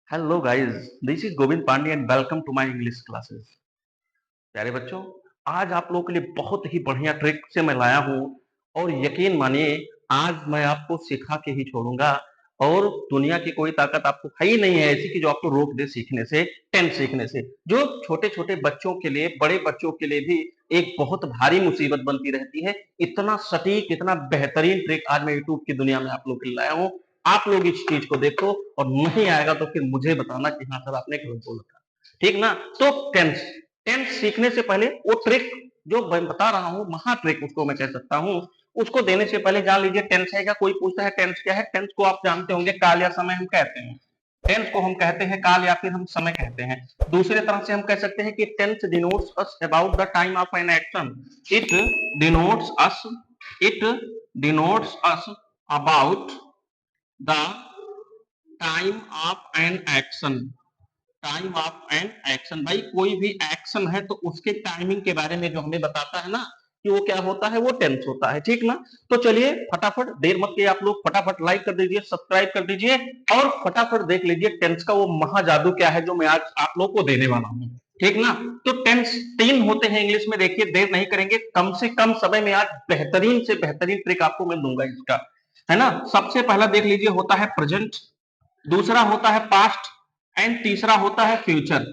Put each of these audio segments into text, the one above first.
Hello guys, this is Govind Pandey and welcome to my English classes. प्यारे बच्चों, आज आप लोगों के लिए बहुत ही बढ़िया ट्रिक से मैं लाया हूँ और यकीन मानिए आज मैं आपको सिखा के ही छोड़ूंगा। और दुनिया की कोई ताकत आपको है ही नहीं है ऐसी कि जो आपको रोक दे सीखने से, टेंस सीखने से। जो छोटे छोटे बच्चों के लिए, बड़े बच्चों के लिए भी एक बहुत भारी मुसीबत बनती रहती है। इतना सटीक, इतना बेहतरीन ट्रिक आज मैं यूट्यूब की दुनिया में आप लोग के लिए लाया हूँ। आप लोग इस चीज को देखो और नहीं आएगा तो फिर मुझे बताना कि हाँ सर आपने गलत बोला था। ठीक ना? तो टेंस टेंस सीखने से पहले वो ट्रिक जो मैं बता रहा हूँ, महा ट्रिक उसको मैं कह सकता हूँ, उसको देने से पहले जान लीजिए टेंस है क्या। कोई पूछता है टेंस क्या है, टेंस को आप जानते होंगे काल या समय हम कहते हैं। टेंस को हम कहते हैं काल या फिर हम समय कहते हैं। दूसरे तरह से हम कह सकते हैं कि tense denotes us about the time of an action. It denotes us it denotes us about the time of an action. Time of an action, भाई कोई भी एक्शन है तो उसके टाइमिंग के बारे में जो हमें बताता है ना कि वो क्या होता है, वो टेंस होता है। ठीक ना? तो चलिए फटाफट देर मत किए, आप लोग फटाफट लाइक कर दीजिए, सब्सक्राइब कर दीजिए और फटाफट देख लीजिए टेंस का वो महाजादू क्या है जो मैं आज आप लोग को देने वाला हूँ। ठीक ना? तो टेंस तीन होते हैं इंग्लिश में। देखिए देर नहीं करेंगे, कम से कम समय में आज बेहतरीन से बेहतरीन ट्रिक आपको मैं दूंगा इसका, है ना? सबसे पहला देख लीजिए होता है प्रेजेंट, दूसरा होता है पास्ट एंड तीसरा होता है फ्यूचर।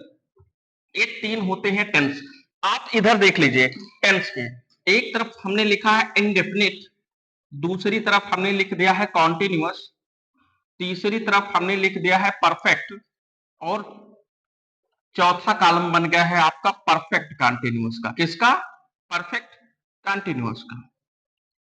ये तीन होते हैं टेंस। आप इधर देख लीजिए टेंस के, एक तरफ हमने लिखा है इंडेफिनिट, दूसरी तरफ हमने लिख दिया है कॉन्टिन्यूअस, तीसरी तरफ हमने लिख दिया है परफेक्ट और चौथा कॉलम बन गया है आपका परफेक्ट कॉन्टिन्यूअस का। किसका? परफेक्ट कॉन्टिन्यूअस का।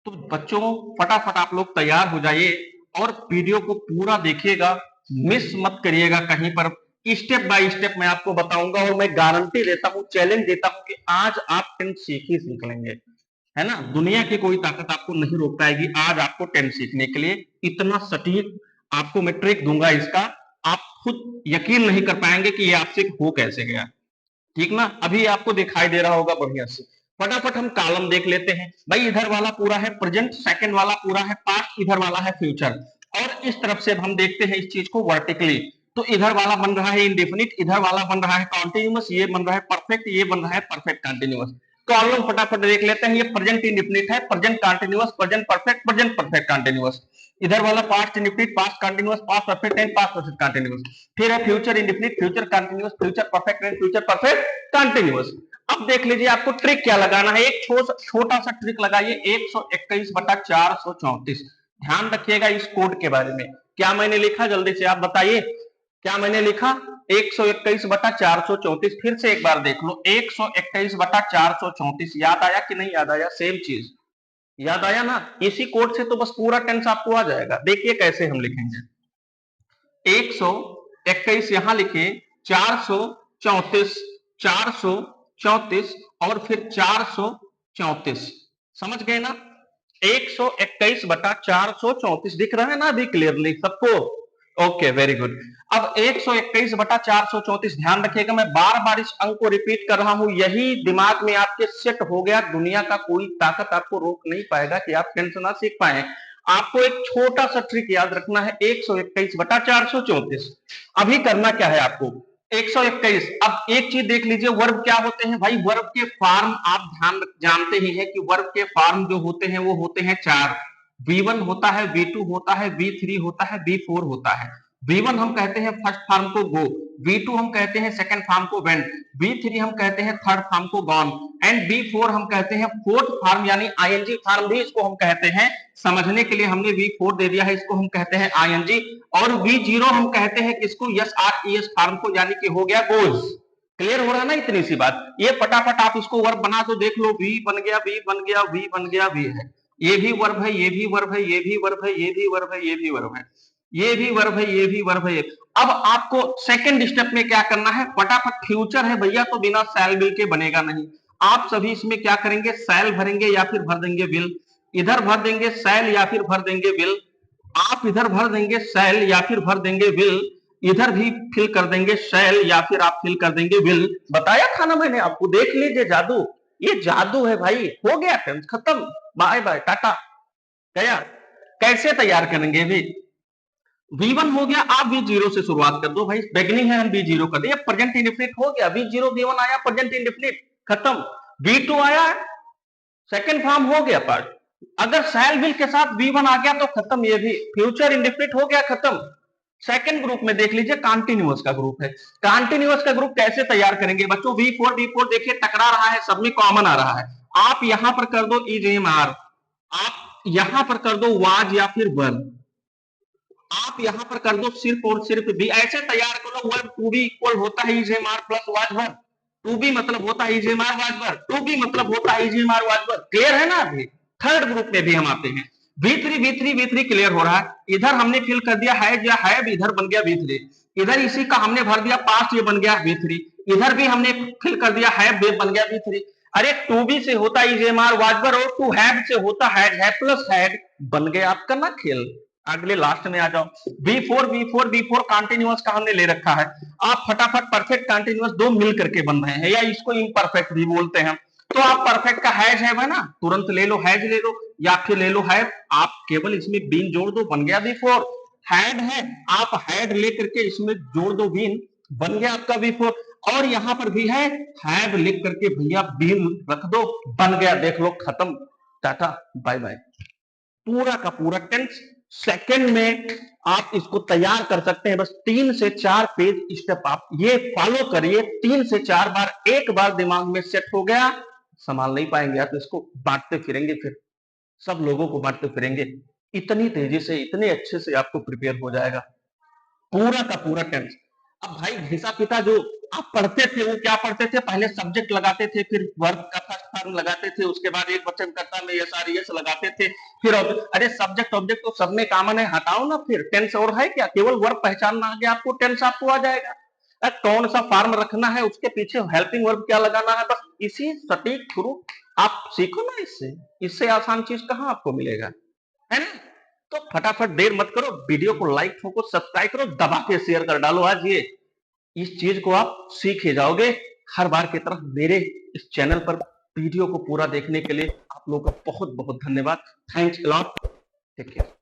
तो बच्चों फटाफट आप लोग तैयार हो जाइए और वीडियो को पूरा देखिएगा, मिस मत करिएगा कहीं पर। स्टेप बाय स्टेप मैं आपको बताऊंगा और मैं गारंटी देता हूं, चैलेंज देता हूं कि आज आप टेंस सीख ही सीख लेंगे, है ना? दुनिया की कोई ताकत आपको नहीं रोक पाएगी आज आपको टेंस सीखने के लिए। इतना सटीक आपको मैं ट्रिक दूंगा इसका, आप खुद यकीन नहीं कर पाएंगे कि ये आपसे हो कैसे गया। ठीक ना? अभी आपको दिखाई दे रहा होगा बढ़िया से। फटाफट हम कॉलम देख लेते हैं। भाई इधर वाला पूरा है प्रेजेंट, सेकंड वाला पूरा है पास्ट, इधर वाला है फ्यूचर। और इस तरफ से हम देखते हैं इस चीज को वर्टिकली, तो इधर वाला बन रहा है इंडेफिनिट, इधर वाला बन रहा है कॉन्टिन्यूअस, ये बन रहा है परफेक्ट, ये बन रहा है परफेक्ट कॉन्टिन्यूअस। कॉलम फटाफट देख लेते हैं। ये प्रेजेंट इंडेफिनिट है, present continuous, present perfect continuous. इधर वाला past indefinite, past continuous, past perfect and past perfect continuous. फिर है future indefinite, future continuous, future perfect and future perfect continuous. अब देख लीजिए आपको ट्रिक क्या लगाना है। एक छोटा सा ट्रिक लगाइए, 121 बटा 434। ध्यान रखिएगा इस कोड के बारे में। क्या मैंने लिखा जल्दी से आप बताइए, क्या मैंने लिखा? 121 बटा 434। फिर से एक बार देख लो, 121 बटा 434। याद आया कि नहीं याद आया? सेम चीज याद आया ना? इसी कोड से तो बस पूरा टेंस आपको आ जाएगा। देखिए कैसे हम लिखेंगे। 121 यहां लिखे, 434, 434 और फिर 434। समझ गए ना? 121 बटा 434 दिख रहा है ना अभी क्लियरली सबको? Okay very good. अब 121 बटा 434, ध्यान रखिएगा मैं बार बार इस अंक को रिपीट कर रहा हूं, यही दिमाग में आपके सेट हो गया। दुनिया का कोई ताकत आपको रोक नहीं पाएगा कि आप टेंस ना सीख पाए। आपको एक छोटा सा ट्रिक याद रखना है, 121 बटा 434। अभी करना क्या है आपको? 121। अब एक चीज देख लीजिए, वर्ब क्या होते हैं भाई? वर्ब के फॉर्म आप ध्यान जानते ही है कि वर्ब के फॉर्म जो होते हैं वो होते हैं चार। V1 होता है, V2 होता है, V3 होता है, V4 होता है। V1 हम कहते हैं फर्स्ट फॉर्म को गो, V2 हम कहते हैं सेकंड फॉर्म को वेंट, V3 हम कहते हैं थर्ड फॉर्म को गॉन एंड V4 हम कहते हैं फोर्थ फॉर्म यानी आईएनजी फॉर्म भी इसको हम कहते हैं। समझने के लिए हमने V4 दे दिया है, इसको हम कहते हैं आईएनजी। और V0 हम कहते हैं किसको? यस आर ईएस फॉर्म को, यानी कि हो गया गोज। क्लियर हो रहा है ना इतनी सी बात? ये फटाफट आप इसको वर्ब बना तो देख लो, V बन गया, V बन गया, V बन गया, V है। ये भी वर्ब है, ये भी वर्ब है, ये भी वर्ब है, ये भी वर्ब है, ये भी वर्ब है, ये भी वर्ब है, ये भी वर्ब है। अब आपको सेकंड स्टेप में क्या करना है? फटाफट फ्यूचर है भैया तो बिना सैल बिल के बनेगा नहीं। आप सभी इसमें क्या करेंगे? सैल भरेंगे या फिर भर देंगे बिल। इधर भर देंगे सैल या फिर भर देंगे बिल। आप इधर भर देंगे सैल या फिर भर देंगे बिल। इधर भी फिल कर देंगे सैल या फिर आप फिल कर देंगे बिल। बताया था ना मैंने आपको, देख लीजिए जादू। ये जादू है भाई। हो गया टेंस खत्म, बाय बाय टाटा गया। कैसे तैयार करेंगे भी? V1 हो गया, आप V0 से शुरुआत कर दो भाई, बिगनिंग है हम V0 कर दे, प्रेजेंट इंडेफिनिट हो गया, V0 V1 आया, प्रेजेंट इंडेफिनिट खत्म। V2 आया, सेकंड फॉर्म हो गया पार्ट। अगर शैल विल के साथ V1 आ गया तो खत्म, ये भी फ्यूचर इंडेफिनिट हो गया, खत्म। सेकंड ग्रुप में देख लीजिए, कॉन्टिन्यूअस का ग्रुप है। कॉन्टिन्यूअस का ग्रुप कैसे तैयार करेंगे बच्चों? V4 देखिए टकरा रहा है, सब में कॉमन आ रहा है। आप यहां पर कर दो इज एम आर, आप यहां पर कर दो वाज या फिर वन, आप यहां पर कर दो सिर्फ और सिर्फ भी, ऐसे तैयार करो। वर्ब टू बी इक्वल होता है is am are plus was one, to be मतलब होता है is am are was one, to be मतलब होता है is am are was one. Clear है ना? अभी थर्ड ग्रुप में भी हम आते हैं। V3 क्लियर हो रहा है। इधर हमने फिल कर दिया है या हैव, इधर बन गया V3। इधर इसी का हमने भर दिया पास्ट, ये बन गया V3। इधर भी हमने फिल कर दिया हैव, बन गया V3। अरे टू बी से होता है is am are was one, और टू हैव से होता है प्लस हैड, बन गया आपका ना खेल। अगले लास्ट में आ जाओ। V4 कॉन्टिन्यूअस का हमने ले रखा है। आप फटाफट परफेक्ट कॉन्टिन्यूअस दो मिल करके बन रहे हैं, या इसको इम्परफेक्ट भी बोलते हैं। तो आप परफेक्ट का है ना, तुरंत ले लो, हैज ले लो या फिर ले लो हैव, आप केवल इसमें बीन जोड़ दो, बन गया V4। हैड है, आप हैड लेकर के इसमें जोड़ दो बीन, बन गया आपका V4। और यहां पर भी है, हैव लिख करके भैया बीन रख दो, बन गया, देख लो खत्म, टाटा बाय बाय। पूरा का पूरा टेंस सेकंड में आप इसको तैयार कर सकते हैं। बस 3 से 4 पेज स्टेप आप ये फॉलो करिए, 3 से 4 बार, एक बार दिमाग में सेट हो गया, संभाल नहीं पाएंगे आप इसको, बांटते फिरेंगे, फिर सब लोगों को बांटते फिरेंगे। इतनी तेजी से, इतने अच्छे से आपको प्रिपेयर हो जाएगा पूरा का पूरा टेंस। अब भाई घिसा पिता जो आप पढ़ते थे, वो क्या पढ़ते थे? पहले सब्जेक्ट लगाते थे, फिर वर्ब का फर्स्ट फॉर्म लगाते थे, उसके बाद एक वचन कर्ता में यस आर यस लगाते थे, फिर अरे सब्जेक्ट ऑब्जेक्ट तो सब में कॉमन है, हटाओ ना फिर। टेंस और है क्या? केवल वर्ब पहचानना आ गया आपको, टेंस आपको आ जाएगा। कौन सा फॉर्म रखना है, उसके पीछे हेल्पिंग वर्ब क्या लगाना है, बस इसी सटीक थ्रू आप सीखो ना। इससे इससे आसान चीज कहां आपको मिलेगा, है ना? तो फटाफट देर मत करो, वीडियो को लाइक ठोको, सब्सक्राइब करो, दबा के शेयर कर डालो। आज ये इस चीज को आप सीख ही जाओगे। हर बार की तरह मेरे इस चैनल पर वीडियो को पूरा देखने के लिए आप लोगों का बहुत बहुत धन्यवाद। Thanks a lot, take care.